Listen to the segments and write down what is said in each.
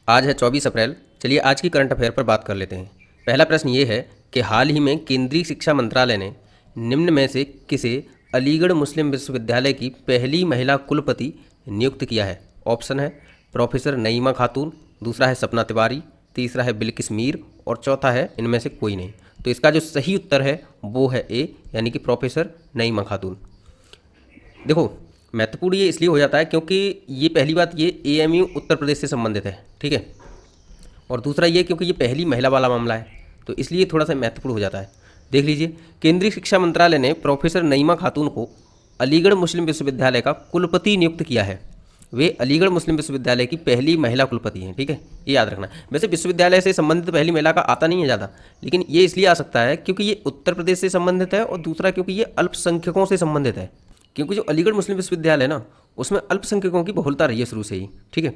आज है 24 अप्रैल। चलिए आज की करंट अफेयर पर बात कर लेते हैं। पहला प्रश्न ये है कि हाल ही में केंद्रीय शिक्षा मंत्रालय ने निम्न में से किसे अलीगढ़ मुस्लिम विश्वविद्यालय की पहली महिला कुलपति नियुक्त किया है। ऑप्शन है प्रोफेसर नईमा खातून, दूसरा है सपना तिवारी, तीसरा है बिल्किस मीर और चौथा है इनमें से कोई नहीं। तो इसका जो सही उत्तर है वो है ए, यानी कि प्रोफेसर नईमा खातून। देखो महत्वपूर्ण ये इसलिए हो जाता है क्योंकि ये पहली बात ये एएमयू उत्तर प्रदेश से संबंधित है, ठीक है, और दूसरा ये क्योंकि ये पहली महिला वाला मामला है, तो इसलिए थोड़ा सा महत्वपूर्ण हो जाता है। देख लीजिए, केंद्रीय शिक्षा मंत्रालय ने प्रोफेसर नईमा खातून को अलीगढ़ मुस्लिम विश्वविद्यालय का कुलपति नियुक्त किया है। वे अलीगढ़ मुस्लिम विश्वविद्यालय की पहली महिला कुलपति हैं, ठीक है, ये याद रखना। वैसे विश्वविद्यालय से संबंधित पहली महिला का आता नहीं है ज़्यादा, लेकिन ये इसलिए आ सकता है क्योंकि ये उत्तर प्रदेश से संबंधित है, और दूसरा क्योंकि ये अल्पसंख्यकों से संबंधित है, क्योंकि जो अलीगढ़ मुस्लिम विश्वविद्यालय है ना, उसमें अल्पसंख्यकों की बहुलता रही है शुरू से ही, ठीक है।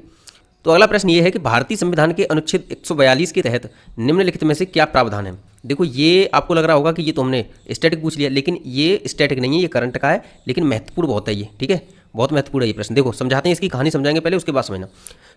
तो अगला प्रश्न ये है कि भारतीय संविधान के अनुच्छेद 142 के तहत निम्नलिखित में से क्या प्रावधान है। देखो ये आपको लग रहा होगा कि ये तो हमने स्टैटिक पूछ लिया, लेकिन ये स्टैटिक नहीं है, ये करंट का है, लेकिन महत्वपूर्ण बहुत है ये, ठीक है, बहुत महत्वपूर्ण है ये प्रश्न। देखो समझाते हैं, इसकी कहानी समझाएंगे पहले, उसके बाद समझना।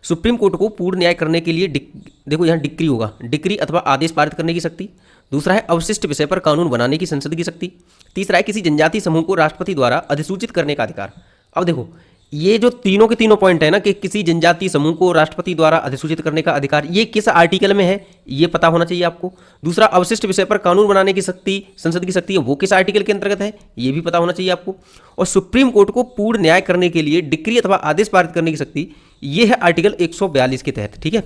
सुप्रीम कोर्ट को पूर्ण न्याय करने के लिए देखो यहाँ डिक्री होगा, डिक्री अथवा आदेश पारित करने की शक्ति। दूसरा है अवशिष्ट विषय पर कानून बनाने की संसद की शक्ति। तीसरा है किसी जनजातीय समूह को राष्ट्रपति द्वारा अधिसूचित करने का अधिकार। अब देखो ये जो तीनों के तीनों पॉइंट है ना, कि किसी जनजातीय समूह को राष्ट्रपति द्वारा अधिसूचित करने का अधिकार, ये किस आर्टिकल में है ये पता होना चाहिए आपको। दूसरा अवशिष्ट विषय पर कानून बनाने की शक्ति, संसद की शक्ति है, वो किस आर्टिकल के अंतर्गत है ये भी पता होना चाहिए आपको। और सुप्रीम कोर्ट को पूर्ण न्याय करने के लिए डिक्री अथवा आदेश पारित करने की शक्ति, ये है आर्टिकल 142 के तहत, ठीक है,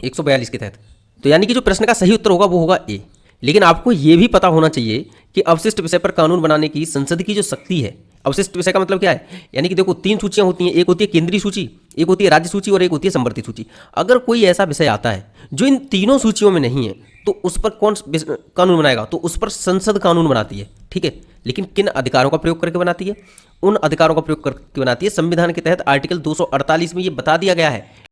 142 के तहत। तो यानी कि जो प्रश्न का सही उत्तर होगा वो होगा ए। लेकिन आपको ये भी पता होना चाहिए कि अवशिष्ट विषय पर कानून बनाने की संसद की जो शक्ति है, अवशिष्ट विषय का मतलब क्या है, यानी कि देखो तीन सूचियां होती हैं, एक होती है केंद्रीय सूची, एक होती है राज्य सूची और एक होती है संवर्ती सूची। अगर कोई ऐसा विषय आता है जो इन तीनों सूचियों में नहीं है तो उस पर कौन कानून बनाएगा, तो उस पर संसद कानून बनाती है, ठीक है। लेकिन किन अधिकारों का प्रयोग करके बनाती है, उन अधिकारों का प्रयोग करके बनाती है संविधान के तहत आर्टिकल 248 में ये बता दिया गया है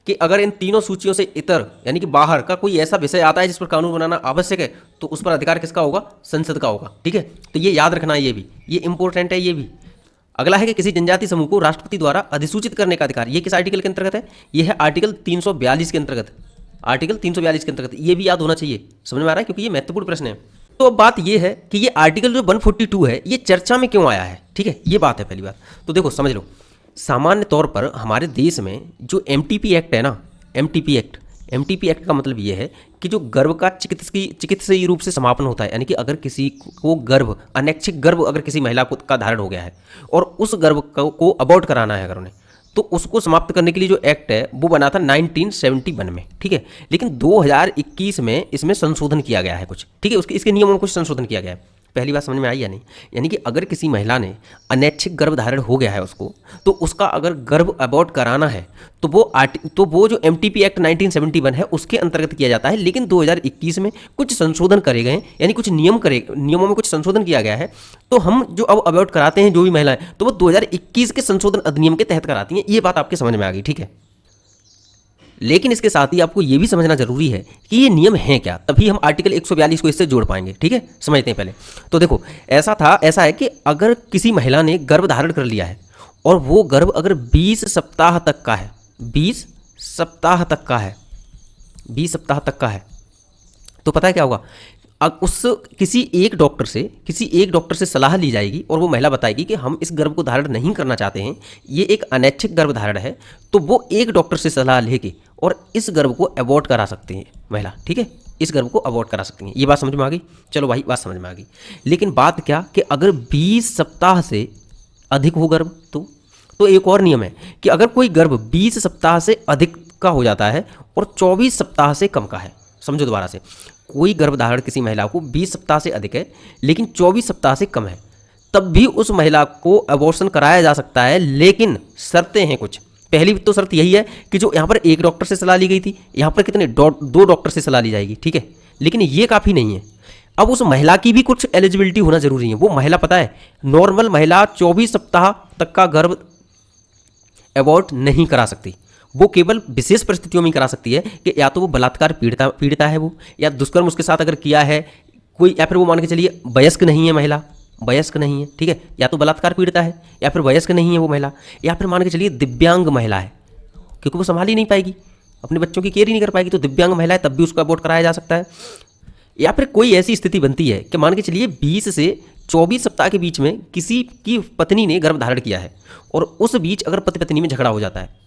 कि अगर इन तीनों सूचियों से इतर यानी कि बाहर का कोई ऐसा विषय आता है जिस पर कानून बनाना आवश्यक है, तो उस पर अधिकार किसका होगा, संसद का होगा, ठीक है। तो ये याद रखना है, ये इंपॉर्टेंट है ये भी। अगला है कि किसी जनजातीय समूह को राष्ट्रपति द्वारा अधिसूचित करने का अधिकार, ये किस आर्टिकल के अंतर्गत है, ये है आर्टिकल 342 के अंतर्गत, आर्टिकल 342 के अंतर्गत। ये भी याद होना चाहिए, समझ में आ रहा है, क्योंकि ये महत्वपूर्ण प्रश्न है। तो अब बात ये है कि ये आर्टिकल जो 142 है ये चर्चा में क्यों आया है, ठीक है, ये बात है पहली बात। तो देखो समझ लो, सामान्य तौर पर हमारे देश में जो एमटीपी एक्ट है ना, एमटीपी एक्ट का मतलब ये है कि जो गर्भ का चिकित्सीय रूप से समापन होता है, यानी कि अगर किसी को गर्भ, अनैच्छिक गर्भ अगर किसी महिला को का धारण हो गया है और उस गर्भ को अबॉर्ट कराना है अगर उन्हें, तो उसको समाप्त करने के लिए जो एक्ट है वो बना था 1971 में, ठीक है। लेकिन 2021 में इसमें संशोधन किया गया है कुछ, ठीक है, इसके नियमों में कुछ संशोधन किया गया है। पहली बात समझ में आई या नहीं, यानी कि अगर किसी महिला ने अनैच्छिक गर्भ धारण हो गया है उसको, तो उसका अगर गर्भ अबॉर्ट कराना है तो वो जो एमटीपी एक्ट 1971 है उसके अंतर्गत किया जाता है। लेकिन 2021 में कुछ संशोधन करे गए, यानी कुछ नियमों में कुछ संशोधन किया गया है, तो हम जो अब अबॉर्ट कराते हैं जो भी महिलाएं, तो वो 2021 के संशोधन अधिनियम के तहत कराती हैं। ये बात आपके समझ में आ गई, ठीक है। लेकिन इसके साथ ही आपको ये भी समझना जरूरी है कि ये नियम है क्या, तभी हम आर्टिकल 142 को इससे जोड़ पाएंगे, ठीक है। समझते हैं पहले। तो देखो ऐसा है कि अगर किसी महिला ने गर्भ धारण कर लिया है और वो गर्भ अगर 20 सप्ताह तक का है, 20 सप्ताह तक का है, तो पता है क्या होगा, अब किसी एक डॉक्टर से सलाह ली जाएगी और वो महिला बताएगी कि हम इस गर्भ को धारण नहीं करना चाहते हैं, ये एक अनैच्छिक गर्भ धारण है, तो वो एक डॉक्टर से सलाह लेके और इस गर्भ को अबॉर्ट करा सकते हैं महिला, ठीक है, इस गर्भ को अबॉर्ट करा सकती हैं। ये बात समझ में आ गई, चलो भाई बात समझ में आ गई। लेकिन बात क्या कि अगर 20 सप्ताह से अधिक हो गर्भ, तो एक और नियम है कि अगर कोई गर्भ 20 सप्ताह से अधिक का हो जाता है और 24 सप्ताह से कम का है, समझो दोबारा से, कोई गर्भधारण किसी महिला को 20 सप्ताह से अधिक है लेकिन 24 सप्ताह से कम है, तब भी उस महिला को अबॉर्शन कराया जा सकता है। लेकिन शर्तें हैं कुछ। पहली तो शर्त यही है कि जो यहाँ पर एक डॉक्टर से सलाह ली गई थी, यहाँ पर कितने 2 डॉक्टर से सलाह ली जाएगी, ठीक है। लेकिन ये काफ़ी नहीं है, अब उस महिला की भी कुछ एलिजिबिलिटी होना जरूरी है। वो महिला पता है, नॉर्मल महिला 24 सप्ताह तक का गर्भ अबॉर्ट नहीं करा सकती, वो केवल विशेष परिस्थितियों में करा सकती है कि या तो वो बलात्कार पीड़िता है वो, या दुष्कर्म उसके साथ अगर किया है कोई, या फिर वो मान के चलिए वयस्क नहीं है महिला, वयस्क नहीं है, ठीक है, या तो बलात्कार पीड़िता है या फिर वयस्क नहीं है वो महिला, या फिर मान के चलिए दिव्यांग महिला है क्योंकि वो संभाल ही नहीं पाएगी, अपने बच्चों की केयर ही नहीं कर पाएगी, तो दिव्यांग महिला है तब भी उसको अबॉर्ट कराया जा सकता है। या फिर कोई ऐसी स्थिति बनती है कि मान के चलिए 20 से 24 सप्ताह के बीच में किसी की पत्नी ने गर्भ धारण किया है और उस बीच अगर पति पत्नी में झगड़ा हो जाता है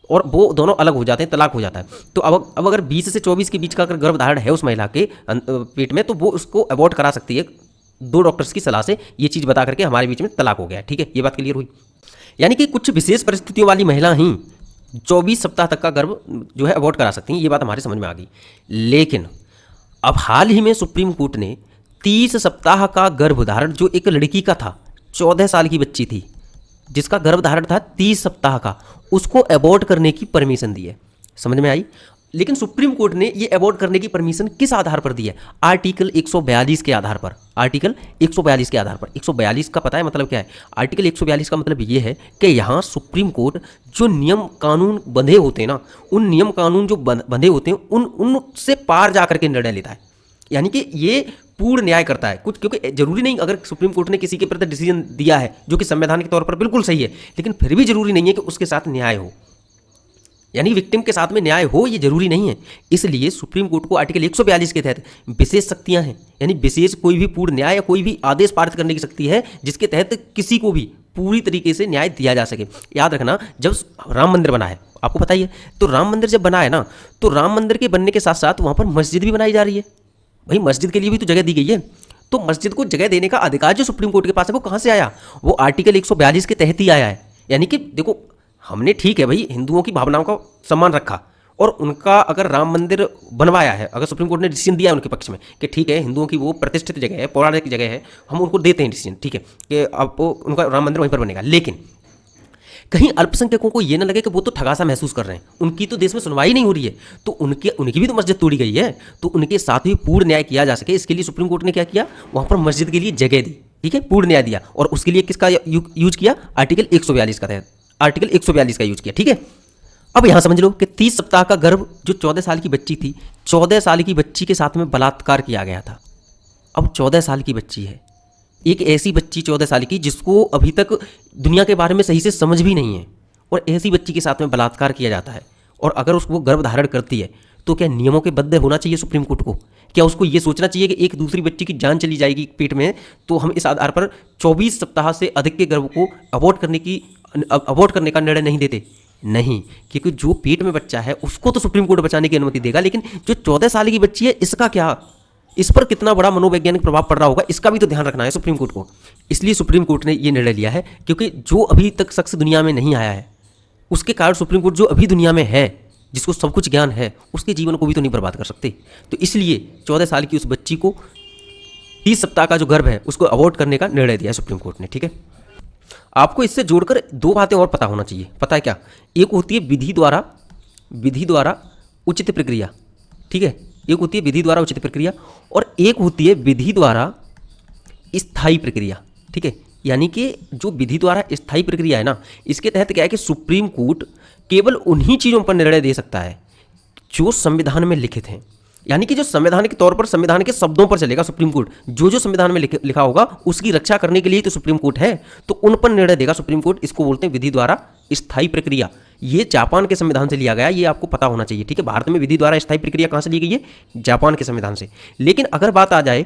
और वो दोनों अलग हो जाते हैं, तलाक हो जाता है, तो अब अगर 20 से 24 के बीच का अगर गर्भ धारण है उस महिला के पेट में, तो वो उसको अबॉर्ट करा सकती है 2 डॉक्टर्स की सलाह से, ये चीज़ बता करके हमारे बीच में तलाक हो गया। ठीक है, ये बात क्लियर हुई। यानी कि कुछ विशेष परिस्थितियों वाली महिला ही 24 सप्ताह तक का गर्भ जो है अबॉर्ट करा सकती हैं, ये बात हमारे समझ में आ गई। लेकिन अब हाल ही में सुप्रीम कोर्ट ने 30 सप्ताह का गर्भधारण जो एक लड़की का था, 14 साल की बच्ची थी जिसका गर्भधारण था 30 सप्ताह का, उसको अबॉर्ट करने की परमिशन दी है। समझ में आई? लेकिन सुप्रीम कोर्ट ने ये अबॉर्ट करने की परमिशन किस आधार पर दी है? आर्टिकल 142 के आधार पर। आर्टिकल 142 के आधार पर। 142 का पता है मतलब क्या है? आर्टिकल 142 का मतलब ये है कि यहाँ सुप्रीम कोर्ट जो नियम कानून बंधे होते हैं ना, उन नियम कानून जो बंधे होते हैं उनसे पार जा करके निर्णय लेता है। यानी कि ये पूर्ण न्याय करता है कुछ, क्योंकि जरूरी नहीं अगर सुप्रीम कोर्ट ने किसी के प्रति डिसीजन दिया है जो कि संवैधानिक तौर पर बिल्कुल सही है, लेकिन फिर भी जरूरी नहीं है कि उसके साथ न्याय हो, यानी विक्टिम के साथ में न्याय हो, ये जरूरी नहीं है। इसलिए सुप्रीम कोर्ट को आर्टिकल 142 के तहत विशेष शक्तियां हैं, यानी विशेष कोई भी पूर्ण न्याय या कोई भी आदेश पारित करने की शक्ति है जिसके तहत किसी को भी पूरी तरीके से न्याय दिया जा सके। याद रखना, जब राम मंदिर बना है, आपको पता ही है, तो राम मंदिर जब बना है ना, तो राम मंदिर के बनने के साथ साथ वहाँ पर मस्जिद भी बनाई जा रही है। भाई मस्जिद के लिए भी तो जगह दी गई है, तो मस्जिद को जगह देने का अधिकार जो सुप्रीम कोर्ट के पास है वो कहाँ से आया? वो आर्टिकल 142 के तहत ही आया है। यानी कि देखो, हमने ठीक है भाई हिंदुओं की भावनाओं का सम्मान रखा और उनका अगर राम मंदिर बनवाया है, अगर सुप्रीम कोर्ट ने डिसीजन दिया है उनके पक्ष में कि ठीक है हिंदुओं की वो प्रतिष्ठित जगह है, पौराणिक जगह है, हम उनको देते हैं डिसीजन, ठीक है कि अब उनका राम मंदिर वहीं पर बनेगा। लेकिन कहीं अल्पसंख्यकों को ये ना लगे कि वो तो ठगासा महसूस कर रहे हैं, उनकी तो देश में सुनवाई नहीं हो रही है, तो उनकी भी तो मस्जिद तोड़ी गई है, तो उनके साथ भी पूर्ण न्याय किया जा सके, इसके लिए सुप्रीम कोर्ट ने क्या किया? वहाँ पर मस्जिद के लिए जगह दी, ठीक है, पूर्ण न्याय दिया। और उसके लिए किसका यूज किया? आर्टिकल 142 का तहत, आर्टिकल 142 का यूज किया। ठीक है, अब यहां समझ लो कि 30 सप्ताह का गर्भ जो 14 साल की बच्ची थी, 14 साल की बच्ची के साथ में बलात्कार किया गया था। अब 14 साल की बच्ची है, एक ऐसी बच्ची 14 साल की जिसको अभी तक दुनिया के बारे में सही से समझ भी नहीं है, और ऐसी बच्ची के साथ में बलात्कार किया जाता है, और अगर उसको गर्भ धारण करती है तो क्या नियमों के बद्ध होना चाहिए सुप्रीम कोर्ट को? क्या उसको ये सोचना चाहिए कि एक दूसरी बच्ची की जान चली जाएगी पेट में, तो हम इस आधार पर 24 सप्ताह से अधिक के गर्भ को अबॉर्ट करने का निर्णय नहीं देते? नहीं, क्योंकि जो पेट में बच्चा है उसको तो सुप्रीम कोर्ट बचाने की अनुमति देगा, लेकिन जो 14 साल की बच्ची है इसका क्या, इस पर कितना बड़ा मनोवैज्ञानिक प्रभाव पड़ रहा होगा, इसका भी तो ध्यान रखना है सुप्रीम कोर्ट को। इसलिए सुप्रीम कोर्ट ने ये निर्णय लिया है, क्योंकि जो अभी तक शख्स दुनिया में नहीं आया है उसके कारण सुप्रीम कोर्ट जो अभी दुनिया में है, जिसको सब कुछ ज्ञान है, उसके जीवन को भी तो नहीं बर्बाद कर सकते। तो इसलिए 14 साल की उस बच्ची को 30 सप्ताह का जो गर्भ है उसको अबॉर्ट करने का निर्णय दिया सुप्रीम कोर्ट ने। ठीक है, आपको इससे जोड़कर 2 बातें और पता होना चाहिए। पता है क्या? एक होती है विधि द्वारा उचित प्रक्रिया, ठीक है, एक होती है विधि द्वारा उचित प्रक्रिया, और एक होती है विधि द्वारा स्थायी प्रक्रिया। ठीक है, यानी कि जो विधि द्वारा स्थायी प्रक्रिया है ना, इसके तहत क्या है कि सुप्रीम कोर्ट केवल उन्हीं चीज़ों पर निर्णय दे सकता है जो संविधान में लिखित हैं। यानी कि जो संविधान के तौर पर संविधान के शब्दों पर चलेगा सुप्रीम कोर्ट, जो संविधान में लिखा होगा उसकी रक्षा करने के लिए तो सुप्रीम कोर्ट है, तो उन पर निर्णय देगा सुप्रीम कोर्ट। इसको बोलते हैं विधि द्वारा स्थायी प्रक्रिया। ये जापान के संविधान से लिया गया, ये आपको पता होना चाहिए। ठीक है, भारत में विधि द्वारा स्थायी प्रक्रिया कहाँ से ली गई है? जापान के संविधान से। लेकिन अगर बात आ जाए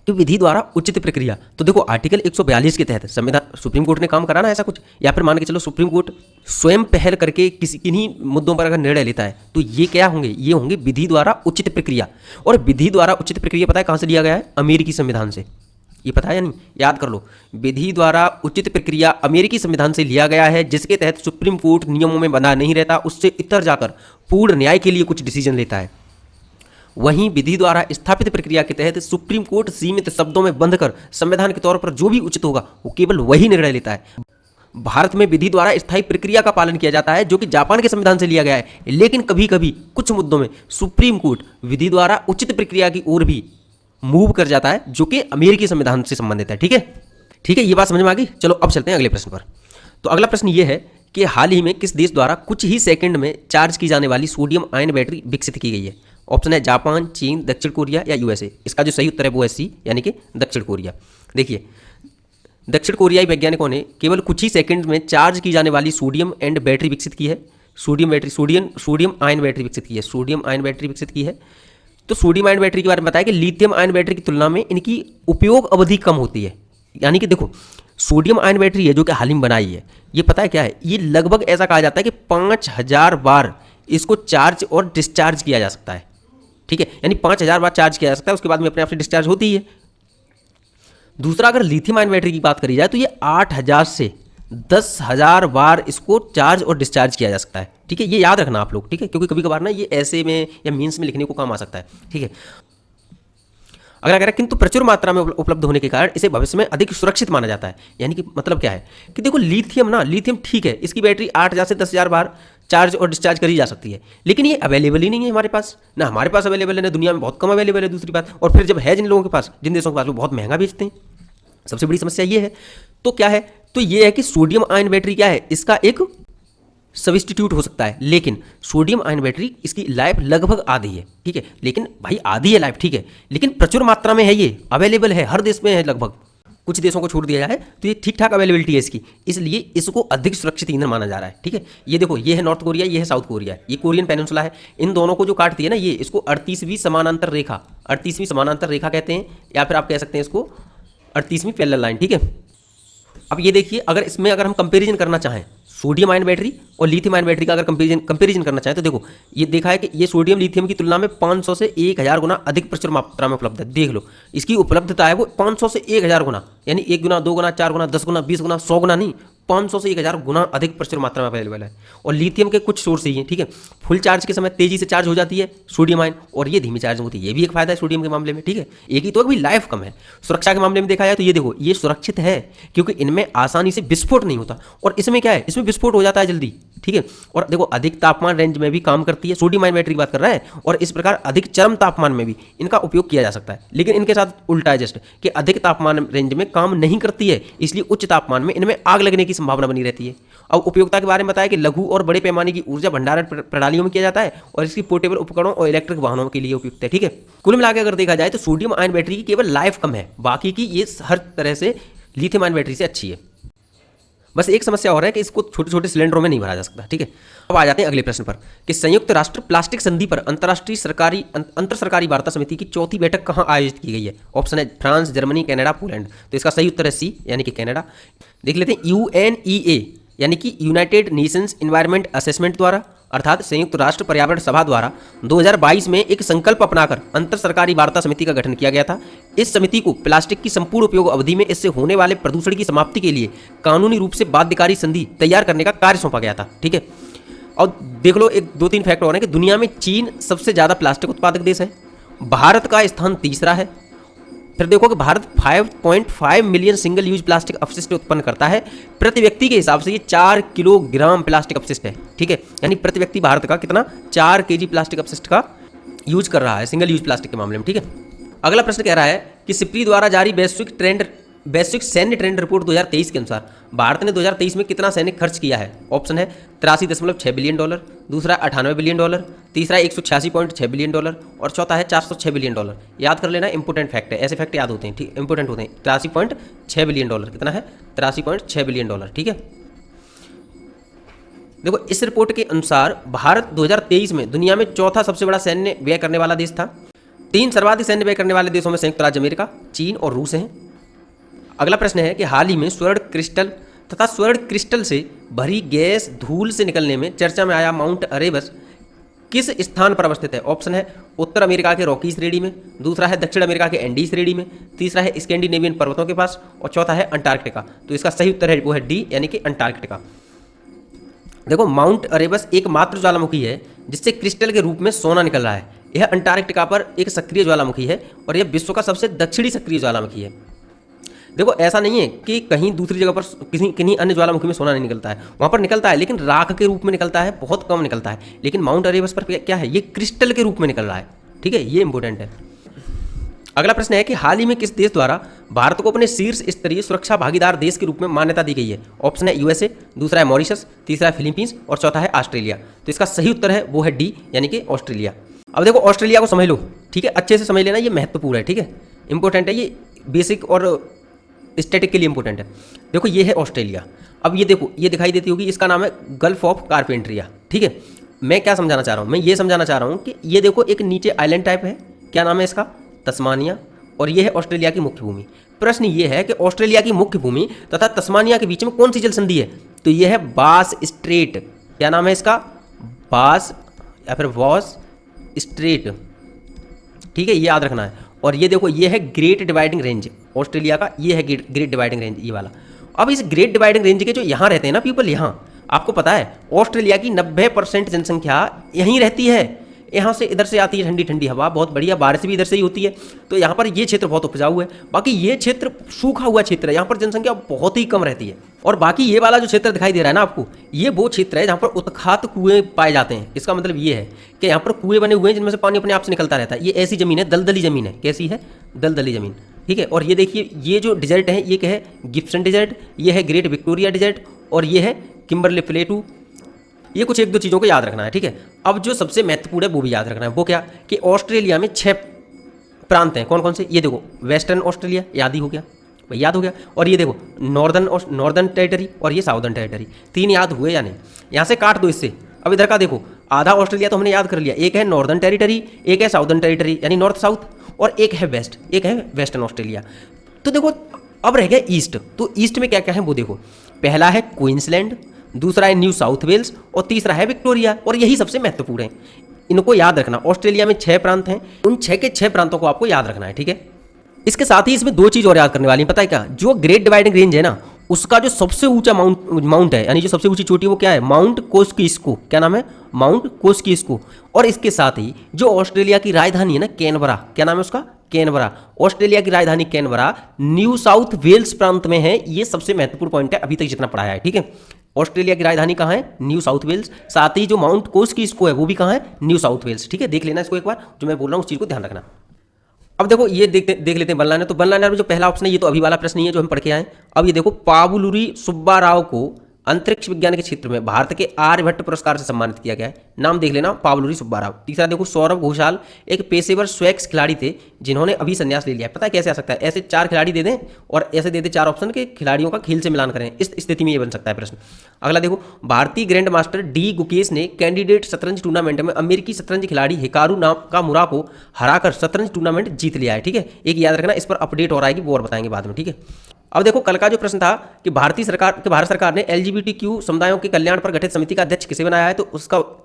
कि विधि द्वारा उचित प्रक्रिया, तो देखो आर्टिकल 142 के तहत संविधान सुप्रीम कोर्ट ने काम करा ना ऐसा कुछ, या फिर मान के चलो सुप्रीम कोर्ट स्वयं पहल करके किन्हीं मुद्दों पर अगर निर्णय लेता है, तो ये क्या होंगे? ये होंगे विधि द्वारा उचित प्रक्रिया। और विधि द्वारा उचित प्रक्रिया पता है कहाँ से लिया गया है? अमेरिकी संविधान से। ये पता है या नहीं? याद कर लो, विधि द्वारा उचित प्रक्रिया अमेरिकी संविधान से लिया गया है, जिसके तहत सुप्रीम कोर्ट नियमों में बंधा नहीं रहता, उससे इतर जाकर पूर्ण न्याय के लिए कुछ डिसीजन लेता है। वहीं विधि द्वारा स्थापित प्रक्रिया के तहत सुप्रीम कोर्ट सीमित शब्दों में बंध कर संविधान के तौर पर जो भी उचित होगा वो केवल वही निर्णय लेता है। भारत में विधि द्वारा स्थायी प्रक्रिया का पालन किया जाता है, जो कि जापान के संविधान से लिया गया है, लेकिन कभी कभी कुछ मुद्दों में सुप्रीम कोर्ट विधि द्वारा उचित प्रक्रिया की ओर भी मूव कर जाता है, जो कि अमेरिकी संविधान से संबंधित है। ठीक है, ये बात समझ में आ गई। चलो अब चलते हैं अगले प्रश्न पर। तो अगला प्रश्न ये है कि हाल ही में किस देश द्वारा कुछ ही सेकंड में चार्ज की जाने वाली सोडियम आयन बैटरी विकसित की गई है? ऑप्शन है जापान, चीन, दक्षिण कोरिया या यूएसए। इसका जो सही उत्तर है वो है सी, यानी कि दक्षिण कोरिया। देखिए, दक्षिण कोरियाई वैज्ञानिकों ने केवल कुछ ही सेकंड में चार्ज की जाने वाली सोडियम एंड बैटरी विकसित की है, सोडियम आयन बैटरी विकसित की है, सोडियम आयन बैटरी विकसित की है। तो सोडियम आयन बैटरी के बारे में बताया कि लिथियम आयन बैटरी की तुलना में इनकी उपयोग अवधि कम होती है। यानी कि देखो, सोडियम आयन बैटरी है जो कि हाल ही में बनाई है, ये पता है क्या है, ये लगभग ऐसा कहा जाता है कि 5000 बार इसको चार्ज और डिस्चार्ज किया जा सकता है। ठीक है, यानी 5000 बार चार्ज किया जा सकता है, उसके बाद में अपने आप से डिस्चार्ज होती ही है। दूसरा, अगर लिथियम आयन बैटरी की बात करी जाए तो ये 8000 से 10,000 बार इसको चार्ज और डिस्चार्ज किया जा सकता है। ठीक है, ये याद रखना आप लोग, ठीक है, क्योंकि कभी कभार ना ये ऐसे में या मीन्स में लिखने को काम आ सकता है। ठीक है, अगला कह रहा है किंतु प्रचुर मात्रा में उपलब्ध होने के कारण इसे भविष्य में अधिक सुरक्षित माना जाता है। यानी कि मतलब क्या है कि देखो, लिथियम ठीक है, इसकी बैटरी 8000 से 10,000 बार चार्ज और डिस्चार्ज करी जा सकती है, लेकिन ये अवेलेबल ही नहीं है हमारे पास, ना हमारे पास अवेलेबल है, ना दुनिया में बहुत कम अवेलेबल है। दूसरी बात, और फिर जब है जिन लोगों के पास, जिन देशों के पास, वो बहुत महंगा बेचते हैं। सबसे बड़ी समस्या ये है। तो क्या है, तो ये है कि सोडियम आयन बैटरी क्या है, इसका एक सब्स्टिट्यूट हो सकता है, लेकिन सोडियम आयन बैटरी इसकी लाइफ लगभग आधी है। ठीक है, लेकिन भाई आधी है लाइफ, ठीक है, लेकिन प्रचुर मात्रा में है, ये अवेलेबल है, हर देश में है लगभग, कुछ देशों को छोड़ दिया जाए तो ये ठीक ठाक अवेलेबिलिटी है इसकी, इसलिए इसको अधिक सुरक्षित ईंधन माना जा रहा है। ठीक है, ये देखो, ये है नॉर्थ कोरिया, ये है साउथ कोरिया, ये कोरियन पेनिनसुला है। इन दोनों को जो काटती है ना, ये इसको 38वीं समानांतर रेखा कहते हैं, या फिर आप कह सकते हैं इसको 38वीं पैरेलल लाइन। ठीक है, अब ये देखिए, अगर हम कंपैरिजन करना चाहें सोडियम आयन बैटरी और लिथियम आयन बैटरी का, अगर कंपैरिजन करना चाहें तो देखो, ये देखा है कि ये सोडियम लिथियम की तुलना में 500 से 1000 गुना अधिक प्रचुर मात्रा में उपलब्ध है। देख लो, इसकी उपलब्धता है वो 500 से 1000 गुना, यानी 1 गुना, 2 गुना, 4 गुना, 10 गुना, 20 गुना, 100 गुना नहीं, 500 से 1000 गुना अधिक प्रचुर मात्रा में अवेलेबल है। और लिथियम के कुछ सोर्स ही हैं। ठीक है, फुल चार्ज के समय तेजी से चार्ज हो जाती है सोडियम आयन, और ये धीमी चार्ज होती है, ये भी एक फायदा है सोडियम के मामले में। ठीक है, एक ही तो अभी लाइफ कम है। सुरक्षा के मामले में देखा जाए तो ये देखो, ये सुरक्षित है क्योंकि इनमें आसानी से विस्फोट नहीं होता, और इसमें क्या है, इसमें विस्फोट हो जाता है जल्दी। ठीक है, और देखो, अधिक तापमान रेंज में भी काम करती है, सोडियम आयन बैटरी की बात कर रहा है, और इस प्रकार अधिक चरम तापमान में भी इनका उपयोग किया जा सकता है। लेकिन इनके साथ उल्टा है जस्ट, कि अधिक तापमान रेंज में काम नहीं करती है, इसलिए उच्च तापमान में इनमें आग लगने की संभावना बनी रहती है। अब उपयोगिता के बारे में बताया कि लघु और बड़े पैमाने की ऊर्जा भंडारण प्रणालियों में किया जाता है, और इसकी पोर्टेबल उपकरणों और इलेक्ट्रिक वाहनों के लिए उपयुक्त है। ठीक है, कुल मिलाकर अगर देखा जाए तो सोडियम आयन बैटरी की केवल लाइफ कम है, बाकी की ये हर तरह से लिथियम आयन बैटरी से अच्छी है। बस एक समस्या और है कि इसको छोटे छोटे सिलेंडरों में नहीं भरा जा सकता। ठीक है, अब आ जाते हैं अगले प्रश्न पर कि संयुक्त राष्ट्र प्लास्टिक संधि पर अंतर सरकारी वार्ता समिति की चौथी बैठक कहाँ आयोजित की गई है। ऑप्शन है फ्रांस, जर्मनी, कनाडा, पोलैंड। तो इसका सही उत्तर है सी, यानी कि कनाडा। देख लेते हैं, UNEA यानी कि यूनाइटेड नेशंस एनवायरनमेंट असेसमेंट द्वारा, अर्थात संयुक्त राष्ट्र पर्यावरण सभा द्वारा 2022 में एक संकल्प अपनाकर अंतर सरकारी वार्ता समिति का गठन किया गया था। इस समिति को प्लास्टिक की संपूर्ण उपयोग अवधि में इससे होने वाले प्रदूषण की समाप्ति के लिए कानूनी रूप से बाध्यकारी संधि तैयार करने का कार्य सौंपा गया था। ठीक है, और देख लो, एक 2-3 फैक्ट और हैं कि दुनिया में चीन सबसे ज़्यादा प्लास्टिक उत्पादक देश है, भारत का स्थान तीसरा है। फिर देखो कि Bharat 5.5 million single use plastic अपशिष्ट उत्पन्न करता है। प्रति व्यक्ति के हिसाब से ये 4 किलोग्राम प्लास्टिक अपशिष्ट है। ठीक है, यानी प्रति व्यक्ति भारत का कितना 4 केजी प्लास्टिक अपशिष्ट का यूज कर रहा है सिंगल यूज प्लास्टिक के मामले में। ठीक है, अगला प्रश्न कह रहा है कि सिप्री द्वारा जारी वैश्विक सैन्य ट्रेंड रिपोर्ट 2023 के अनुसार भारत ने 2023 में कितना सैनिक खर्च किया है। ऑप्शन है 83.6 बिलियन डॉलर, दूसरा 98 बिलियन डॉलर, तीसरा 186.6 बिलियन डॉलर, और चौथा है 406 बिलियन डॉलर। याद कर लेना, इंपोर्टेंट फैक्ट है, ऐसे फैक्ट याद होते हैं, ठीक, इंपोर्टेंट होते हैं। 83.6 बिलियन डॉलर कितना है, 83.6 बिलियन डॉलर। ठीक है, देखो, इस रिपोर्ट के अनुसार भारत 2023 में दुनिया में चौथा सबसे बड़ा सैन्य व्यय करने वाला देश था। 3 सर्वाधिक सैन्य व्यय करने वाले देशों में संयुक्त राज्य अमेरिका, चीन और रूस हैं। अगला प्रश्न है कि हाल ही में स्वर्ण क्रिस्टल तथा स्वर्ण क्रिस्टल से भरी गैस धूल से निकलने में चर्चा में आया माउंट अरेबस किस स्थान पर अवस्थित है। ऑप्शन है उत्तर अमेरिका के रॉकी श्रेणी में, दूसरा है दक्षिण अमेरिका के एंडी श्रेणी में, तीसरा है स्कैंडिनेवियन पर्वतों के पास, और चौथा है अंटार्कटिका। तो इसका सही उत्तर है वो है डी, यानी कि अंटार्कटिका। देखो, माउंट अरेबस एकमात्र ज्वालामुखी है जिससे क्रिस्टल के रूप में सोना निकल रहा है। यह अंटार्कटिका पर एक सक्रिय ज्वालामुखी है, और यह विश्व का सबसे दक्षिणी सक्रिय ज्वालामुखी है। देखो, ऐसा नहीं है कि कहीं दूसरी जगह पर किन्हीं अन्य ज्वालामुखी में सोना नहीं निकलता है, वहाँ पर निकलता है, लेकिन राख के रूप में निकलता है, बहुत कम निकलता है। लेकिन माउंट अरेबस पर क्या है, ये क्रिस्टल के रूप में निकल रहा है। ठीक है, ये इंपॉर्टेंट है। अगला प्रश्न है कि हाल ही में किस देश द्वारा भारत को अपने शीर्ष स्तरीय सुरक्षा भागीदार देश के रूप में मान्यता दी गई है। ऑप्शन है USA, दूसरा है मॉरिशस, तीसरा है फिलीपींस, और चौथा है ऑस्ट्रेलिया। तो इसका सही उत्तर है वो है डी, यानी कि ऑस्ट्रेलिया। अब देखो, ऑस्ट्रेलिया को समझ लो, ठीक है, अच्छे से समझ लेना, ये महत्वपूर्ण है। ठीक है, इंपॉर्टेंट है, ये बेसिक और स्टैटिक के लिए इंपॉर्टेंट है। देखो ये है ऑस्ट्रेलिया। अब ये देखो, ये दिखाई देती होगी, इसका नाम है गल्फ ऑफ कारपेंट्रिया। ठीक है, मैं क्या समझाना चाह रहा हूँ, मैं ये समझाना चाह रहा हूँ कि ये देखो एक नीचे आइलैंड टाइप है, क्या नाम है इसका, तस्मानिया, और ये है ऑस्ट्रेलिया की मुख्य भूमि। प्रश्न ये है कि ऑस्ट्रेलिया की मुख्य भूमि तथा तस्मानिया के बीच में कौन सी जल संधि है, तो ये है बास स्ट्रेट। क्या नाम है इसका, बास या फिर वॉस स्ट्रेट। ठीक है, ये याद रखना है। और ये देखो ये है ग्रेट डिवाइडिंग रेंज ऑस्ट्रेलिया का, ये है ग्रेट डिवाइडिंग रेंज, ये वाला। अब इस ग्रेट डिवाइडिंग रेंज के जो यहाँ रहते हैं ना पीपल, यहाँ आपको पता है ऑस्ट्रेलिया की 90% जनसंख्या यहीं रहती है। यहाँ से इधर से आती है ठंडी ठंडी हवा, बहुत बढ़िया, बारिश भी इधर से ही होती है। तो यहाँ पर ये क्षेत्र बहुत उपजाऊ है। बाकी ये क्षेत्र सूखा हुआ क्षेत्र है, यहाँ पर जनसंख्या बहुत ही कम रहती है। और बाकी ये वाला जो क्षेत्र दिखाई दे रहा है ना आपको, ये वो क्षेत्र है जहाँ पर उत्खात कुएं पाए जाते हैं। इसका मतलब ये है कि यहाँ पर कुएं बने हुए हैं जिनमें से पानी अपने आप से निकलता रहता है। ये ऐसी ज़मीन है, दलदली ज़मीन है। कैसी है, दलदली ज़मीन। ठीक है, और ये देखिए ये जो डिजर्ट है, ये क्या है, गिब्सन डिजर्ट, ये है ग्रेट विक्टोरिया डिजर्ट, और ये है किम्बरले प्लेटू। ये कुछ एक दो चीज़ों को याद रखना है। ठीक है, अब जो सबसे महत्वपूर्ण है वो भी याद रखना है। वो क्या कि ऑस्ट्रेलिया में 6 प्रांत हैं। कौन कौन से, ये देखो वेस्टर्न ऑस्ट्रेलिया, याद ही हो गया भाई, याद हो गया। और ये देखो नॉर्दर्न टेरिटरी, और ये साउदर्न टेरिटरी। 3 याद हुए या नहीं, यहाँ से काट दो इससे। अब इधर का देखो, आधा ऑस्ट्रेलिया तो हमने याद कर लिया, एक है नॉर्दर्न टेरिटरी, एक है साउदर्न टेरिटरी यानी नॉर्थ साउथ, और एक है वेस्ट, एक है वेस्टर्न ऑस्ट्रेलिया। तो देखो अब रह गया ईस्ट। तो ईस्ट में क्या क्या है वो देखो, पहला है क्वींसलैंड, दूसरा है न्यू साउथ वेल्स, और तीसरा है विक्टोरिया। और यही सबसे महत्वपूर्ण है, इनको याद रखना। ऑस्ट्रेलिया में 6 प्रांत हैं, उन 6 के 6 प्रांतों को आपको याद रखना है। ठीक है, इसके साथ ही इसमें 2 चीज़ और याद करने वाली है, पता है क्या, जो ग्रेट डिवाइडिंग रेंज है ना, उसका जो सबसे ऊंचा माउंट है, यानी जो सबसे ऊंची चोटी है वो क्या है, माउंट कोस्किस्को। क्या नाम है, माउंट कोस्किस्को। और इसके साथ ही जो ऑस्ट्रेलिया की राजधानी है ना, कैनबरा, क्या नाम है उसका, कैनबरा। ऑस्ट्रेलिया की राजधानी कैनबरा न्यू साउथ वेल्स प्रांत में है। ये सबसे महत्वपूर्ण पॉइंट है अभी तक जितना पढ़ाया है। ठीक है, ऑस्ट्रेलिया की राजधानी कहाँ है, न्यू साउथ वेल्स। साथ ही जो माउंट कोस्किस्को है वो भी कहाँ है, न्यू साउथ वेल्स। ठीक है, देख लेना इसको एक बार, जो मैं बोल रहा हूँ उस चीज़ को ध्यान रखना। अब देखो ये देख लेते हैं बल्लाना। तो बल्लाना में जो पहला ऑप्शन है ये तो अभी वाला प्रश्न नहीं है जो हम पढ़ के आए। अब ये देखो, पावुलुरी सुब्बाराव को अंतरिक्ष विज्ञान के क्षेत्र में भारत के आर्यभट्ट पुरस्कार से सम्मानित किया गया है। नाम देख लेना, पावुलुरी सुब्बाराव। तीसरा देखो, सौरभ घोषाल एक पेशेवर स्वैक्स खिलाड़ी थे जिन्होंने अभी संन्यास ले लिया है। पता है कैसे आ सकता है, ऐसे 4 खिलाड़ी दे दें और ऐसे दे दें 4 ऑप्शन के खिलाड़ियों का खेल से मिलान करें, इस स्थिति में ये बन सकता है प्रश्न। अगला देखो, भारतीय ग्रैंड मास्टर डी गुकेश ने कैंडिडेट शतरंज टूर्नामेंट में अमेरिकी शतरंज खिलाड़ी हिकारू नाकामुरा को हराकर शतरंज टूर्नामेंट जीत लिया है। ठीक है, एक याद रखना, इस पर अपडेट और आएगी, वो और बताएंगे बाद में। ठीक है, अब देखो कल का जो प्रश्न था कि भारत सरकार ने LGBTQ समुदायों के कल्याण पर गठित समिति का अध्यक्ष किसे बनाया है, तो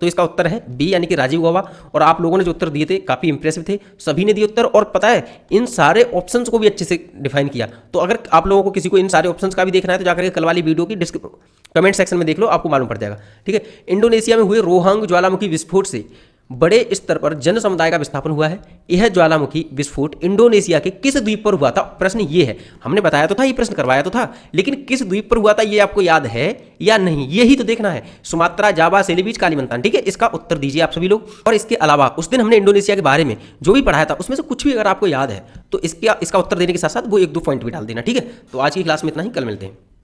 इसका उत्तर है बी, यानी कि राजीव गौबा। और आप लोगों ने जो उत्तर दिए थे काफ़ी इंप्रेसिव थे, सभी ने दिए उत्तर। और पता है इन सारे ऑप्शंस को भी अच्छे से डिफाइन किया। तो अगर आप लोगों को किसी को इन सारे ऑप्शंस का भी देखना है तो जाकर कल वाली वीडियो की कमेंट सेक्शन में देख लो, आपको मालूम पड़ जाएगा। ठीक है, इंडोनेशिया में हुए रोहंग ज्वालामुखी विस्फोट से बड़े स्तर पर जन समुदाय का विस्थापन हुआ है। यह ज्वालामुखी विस्फोट इंडोनेशिया के किस द्वीप पर हुआ था, प्रश्न ये है। हमने बताया तो था, ये प्रश्न करवाया तो था, लेकिन किस द्वीप पर हुआ था ये आपको याद है या नहीं, यही तो देखना है। सुमात्रा, जावा, सेलिबीज, कालीमंतान। ठीक है, इसका उत्तर दीजिए आप सभी लोग। और इसके अलावा उस दिन हमने इंडोनेशिया के बारे में जो भी पढ़ाया था उसमें से कुछ भी अगर आपको याद है तो इसका उत्तर देने के साथ साथ वो 1-2 पॉइंट भी डाल देना। ठीक है, तो आज की क्लास में इतना ही, कल मिलते हैं।